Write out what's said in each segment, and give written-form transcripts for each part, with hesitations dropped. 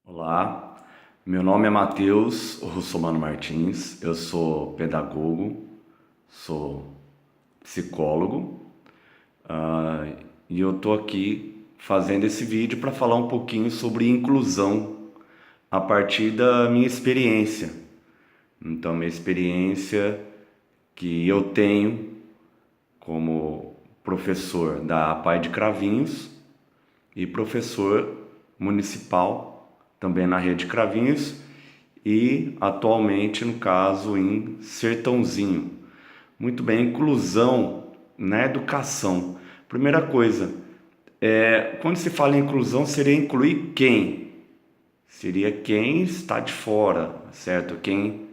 Olá, meu nome é Matheus Russomano Martins, eu sou pedagogo, sou psicólogo, ah, e eu estou aqui fazendo esse vídeo para falar um pouquinho sobre inclusão a partir da minha experiência. Então, minha experiência que eu tenho como professor da APAE de Cravinhos e professor municipal também na rede Cravinhos e atualmente, no caso, em Sertãozinho. Muito bem, inclusão na educação. Primeira coisa, quando se fala em inclusão, seria incluir quem? Seria quem está de fora, certo? Quem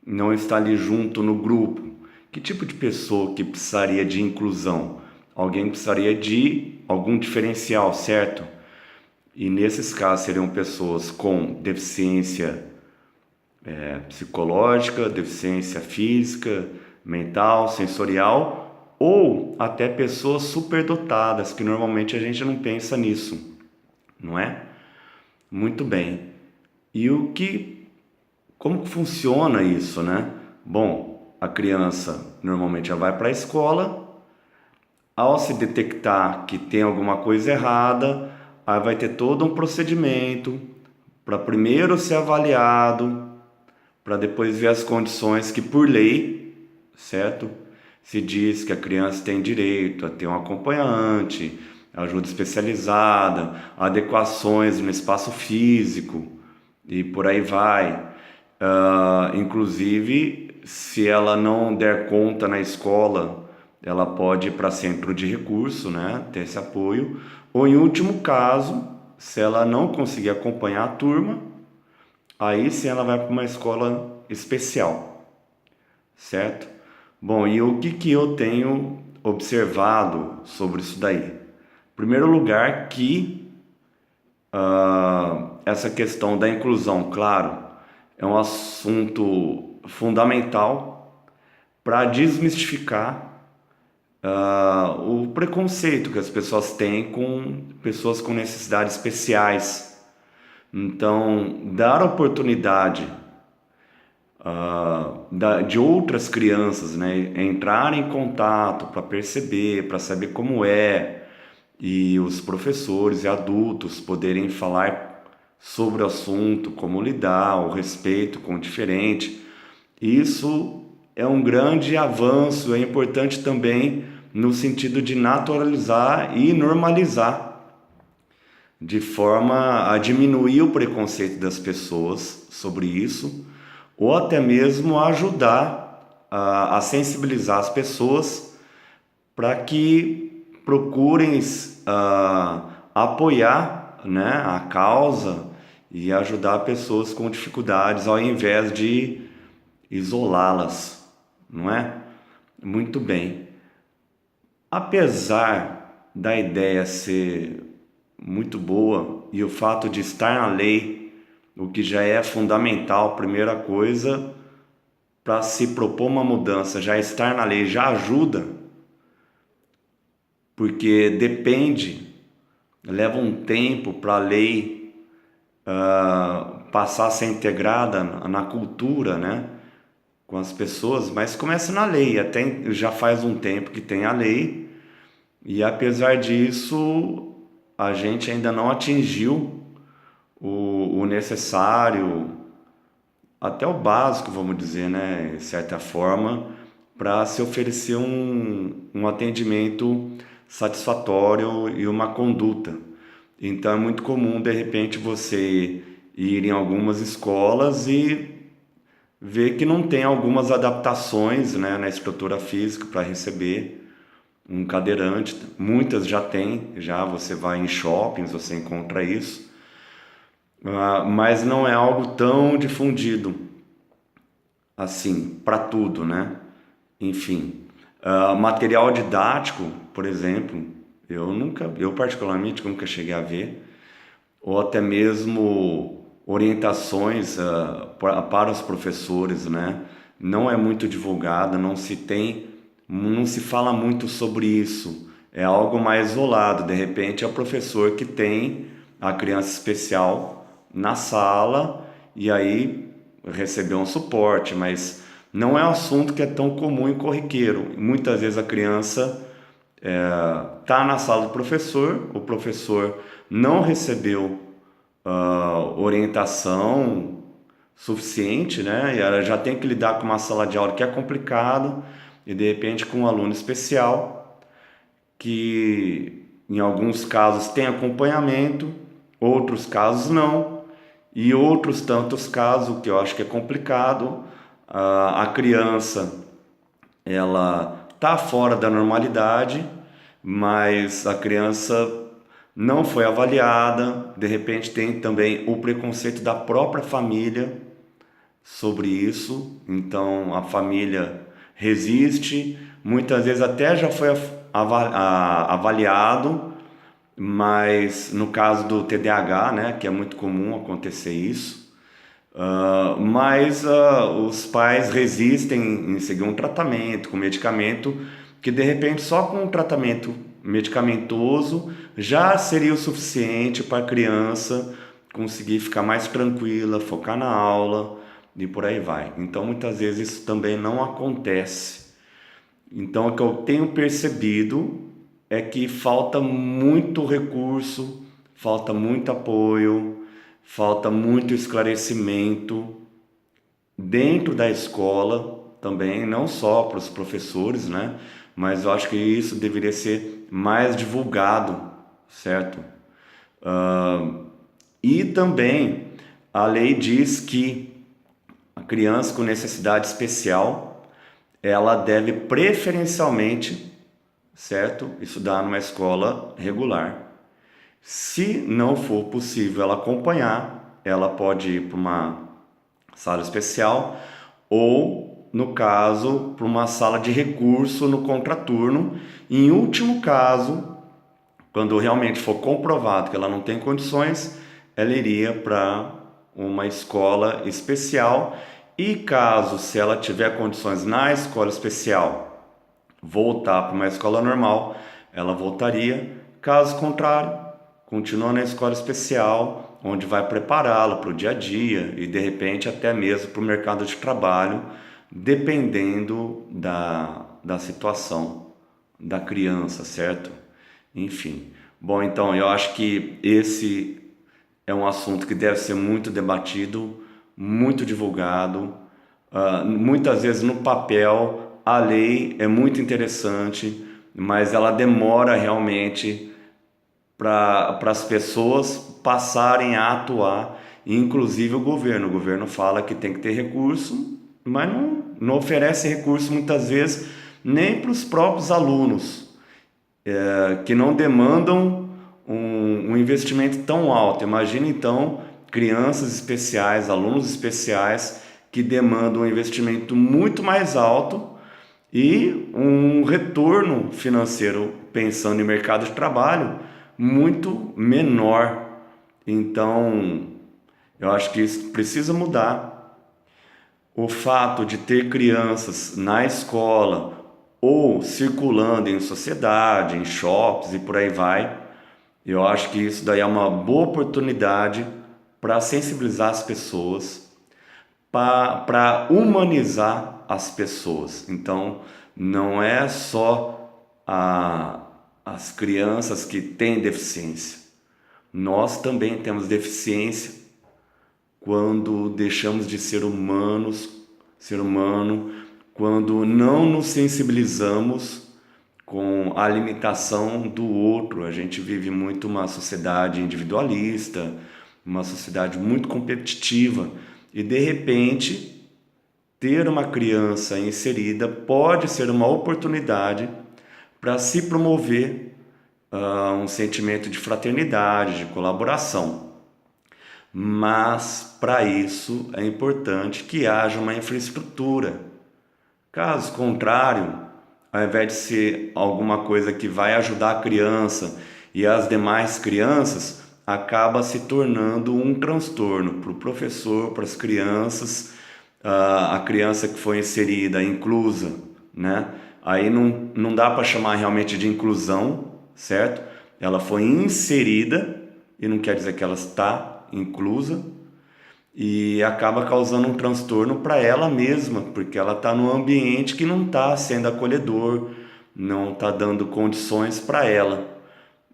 não está ali junto no grupo. Que tipo de pessoa que precisaria de inclusão? Alguém precisaria de algum diferencial, certo? E nesses casos seriam pessoas com deficiência psicológica, deficiência física, mental, sensorial, ou até pessoas superdotadas, que normalmente a gente não pensa nisso, não é? Muito bem. E como que funciona isso, né? Bom, a criança normalmente já vai para a escola. Ao se detectar que tem alguma coisa errada, aí vai ter todo um procedimento para primeiro ser avaliado, para depois ver as condições que, por lei, certo? Se diz que a criança tem direito a ter um acompanhante, ajuda especializada, adequações no espaço físico e por aí vai. Inclusive, se ela não der conta na escola, ela pode ir para centro de recurso, né? Ter esse apoio. Ou, em último caso, se ela não conseguir acompanhar a turma, aí sim ela vai para uma escola especial, certo? Bom, e o que eu tenho observado sobre isso daí? Em primeiro lugar, que essa questão da inclusão, claro, é um assunto fundamental para desmistificar o preconceito que as pessoas têm com pessoas com necessidades especiais. Então, dar oportunidade de outras crianças, né, entrar em contato para perceber, para saber como é, e os professores e adultos poderem falar sobre o assunto, como lidar, o respeito com o diferente. Isso é um grande avanço, é importante também no sentido de naturalizar e normalizar, de forma a diminuir o preconceito das pessoas sobre isso, ou até mesmo ajudar a sensibilizar as pessoas para que procurem apoiar, né, a causa e ajudar pessoas com dificuldades ao invés de isolá-las, não é? Muito bem. Apesar da ideia ser muito boa e o fato de estar na lei, o que já é fundamental, primeira coisa, para se propor uma mudança, já estar na lei já ajuda, porque depende, leva um tempo para a lei passar a ser integrada na cultura, né? Com as pessoas, mas começa na lei, até já faz um tempo que tem a lei, e apesar disso, a gente ainda não atingiu o necessário, até o básico, vamos dizer, né, de certa forma, para se oferecer um atendimento satisfatório e uma conduta. Então é muito comum, de repente, você ir em algumas escolas e ver que não tem algumas adaptações, né, na estrutura física para receber um cadeirante. Muitas já tem, já você vai em shoppings, você encontra isso, mas não é algo tão difundido assim para tudo, né? Enfim, material didático, por exemplo, eu particularmente nunca cheguei a ver, ou até mesmo orientações para os professores, né? Não é muito divulgada, não se fala muito sobre isso. É algo mais isolado. De repente é o professor que tem a criança especial na sala e aí receber um suporte, mas não é um assunto que é tão comum e corriqueiro. Muitas vezes a criança está na sala do professor, o professor não recebeu orientação suficiente, né? E ela já tem que lidar com uma sala de aula que é complicado e de repente com um aluno especial que em alguns casos tem acompanhamento, outros casos não, e outros tantos casos que eu acho que é complicado, a criança ela está fora da normalidade, mas a criança não foi avaliada, de repente tem também o preconceito da própria família sobre isso, então a família resiste, muitas vezes até já foi avaliado, mas no caso do TDAH, né, que é muito comum acontecer isso, mas os pais resistem em seguir um tratamento com medicamento, que de repente só com um tratamento medicamentoso já seria o suficiente para a criança conseguir ficar mais tranquila, focar na aula e por aí vai. Então muitas vezes isso também não acontece. Então o que eu tenho percebido é que falta muito recurso, falta muito apoio, falta muito esclarecimento dentro da escola também, não só para os professores, né? Mas eu acho que isso deveria ser mais divulgado, certo? E também a lei diz que a criança com necessidade especial, ela deve preferencialmente, certo? Estudar numa escola regular. Se não for possível ela acompanhar, ela pode ir para uma sala especial ou, no caso, para uma sala de recurso no contraturno. Em último caso, quando realmente for comprovado que ela não tem condições, ela iria para uma escola especial e caso, se ela tiver condições na escola especial, voltar para uma escola normal, ela voltaria. Caso contrário, continua na escola especial, onde vai prepará-la para o dia a dia e de repente até mesmo para o mercado de trabalho, dependendo da situação da criança, certo? Enfim. Bom, então eu acho que esse é um assunto que deve ser muito debatido, muito divulgado. Muitas vezes no papel a lei é muito interessante, mas ela demora realmente para as pessoas passarem a atuar, inclusive o governo. O governo fala que tem que ter recurso, mas não oferece recurso muitas vezes nem para os próprios alunos, que não demandam um investimento tão alto. Imagina então crianças especiais, alunos especiais que demandam um investimento muito mais alto e um retorno financeiro, pensando em mercado de trabalho, muito menor. Então, eu acho que isso precisa mudar. O fato de ter crianças na escola ou circulando em sociedade, em shops e por aí vai, eu acho que isso daí é uma boa oportunidade para sensibilizar as pessoas, para humanizar as pessoas. Então, não é só as crianças que têm deficiência. Nós também temos deficiência quando deixamos de ser humanos, ser humano, quando não nos sensibilizamos com a limitação do outro. A gente vive muito uma sociedade individualista, uma sociedade muito competitiva e de repente ter uma criança inserida pode ser uma oportunidade para se promover um sentimento de fraternidade, de colaboração. Mas para isso é importante que haja uma infraestrutura. Caso contrário, ao invés de ser alguma coisa que vai ajudar a criança e as demais crianças, acaba se tornando um transtorno para o professor, para as crianças, a criança que foi inserida, inclusa, né? Aí não dá para chamar realmente de inclusão, certo? Ela foi inserida e não quer dizer que ela está inclusa e acaba causando um transtorno para ela mesma, porque ela está num ambiente que não está sendo acolhedor, não está dando condições para ela.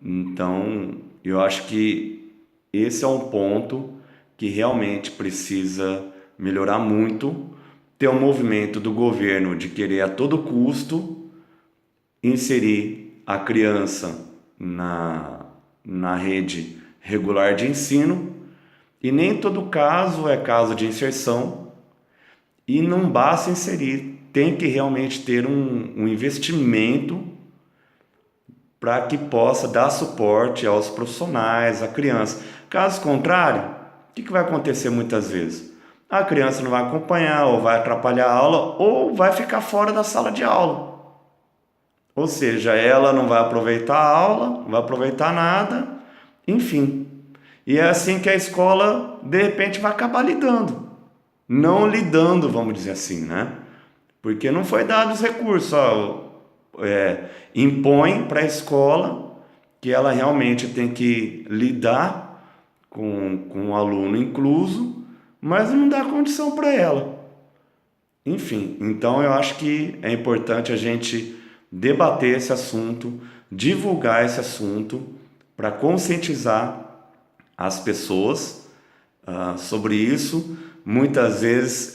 Então, eu acho que esse é um ponto que realmente precisa melhorar muito. Ter um movimento do governo de querer a todo custo inserir a criança na rede regular de ensino, e nem todo caso é caso de inserção, e não basta inserir, tem que realmente ter um investimento para que possa dar suporte aos profissionais, à criança. Caso contrário, o que vai acontecer muitas vezes? A criança não vai acompanhar, ou vai atrapalhar a aula, ou vai ficar fora da sala de aula. Ou seja, ela não vai aproveitar a aula, não vai aproveitar nada, enfim. E é assim que a escola, de repente, vai acabar lidando. Não lidando, vamos dizer assim, né? Porque não foi dado os recursos, impõe para a escola que ela realmente tem que lidar com o aluno incluso, mas não dá condição para ela. Enfim, então eu acho que é importante a gente debater esse assunto, divulgar esse assunto para conscientizar as pessoas sobre isso. Muitas vezes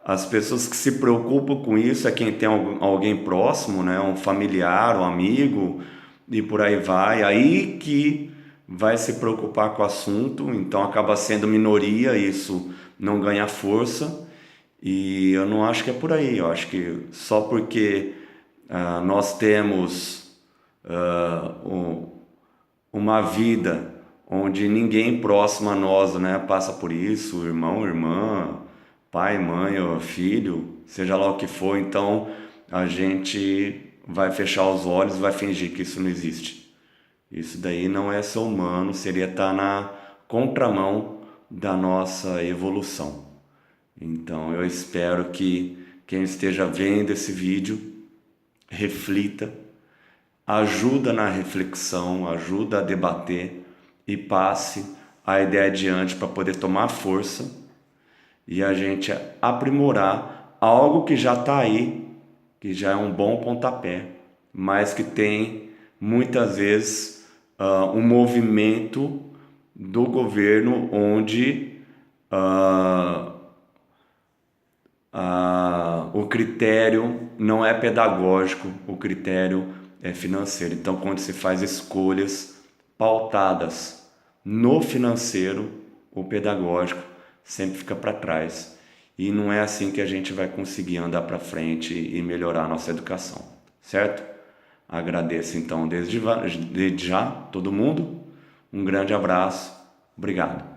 as pessoas que se preocupam com isso é quem tem alguém próximo, né? Um familiar, um amigo, e por aí vai. Aí que vai se preocupar com o assunto, então acaba sendo minoria, isso não ganha força. E eu não acho que é por aí, eu acho que só porque nós temos uma vida onde ninguém próximo a nós, né, passa por isso, irmão, irmã, pai, mãe ou filho, seja lá o que for, então a gente vai fechar os olhos, vai fingir que isso não existe. Isso daí não é ser humano, seria estar na contramão da nossa evolução. Então eu espero que quem esteja vendo esse vídeo reflita, ajuda na reflexão, ajuda a debater e passe a ideia adiante para poder tomar força e a gente aprimorar algo que já está aí, que já é um bom pontapé, mas que tem muitas vezes um movimento do governo onde o critério não é pedagógico, o critério é financeiro. Então, quando se faz escolhas pautadas no financeiro, o pedagógico sempre fica para trás. E não é assim que a gente vai conseguir andar para frente e melhorar a nossa educação, certo? Agradeço então desde já todo mundo. Um grande abraço. Obrigado.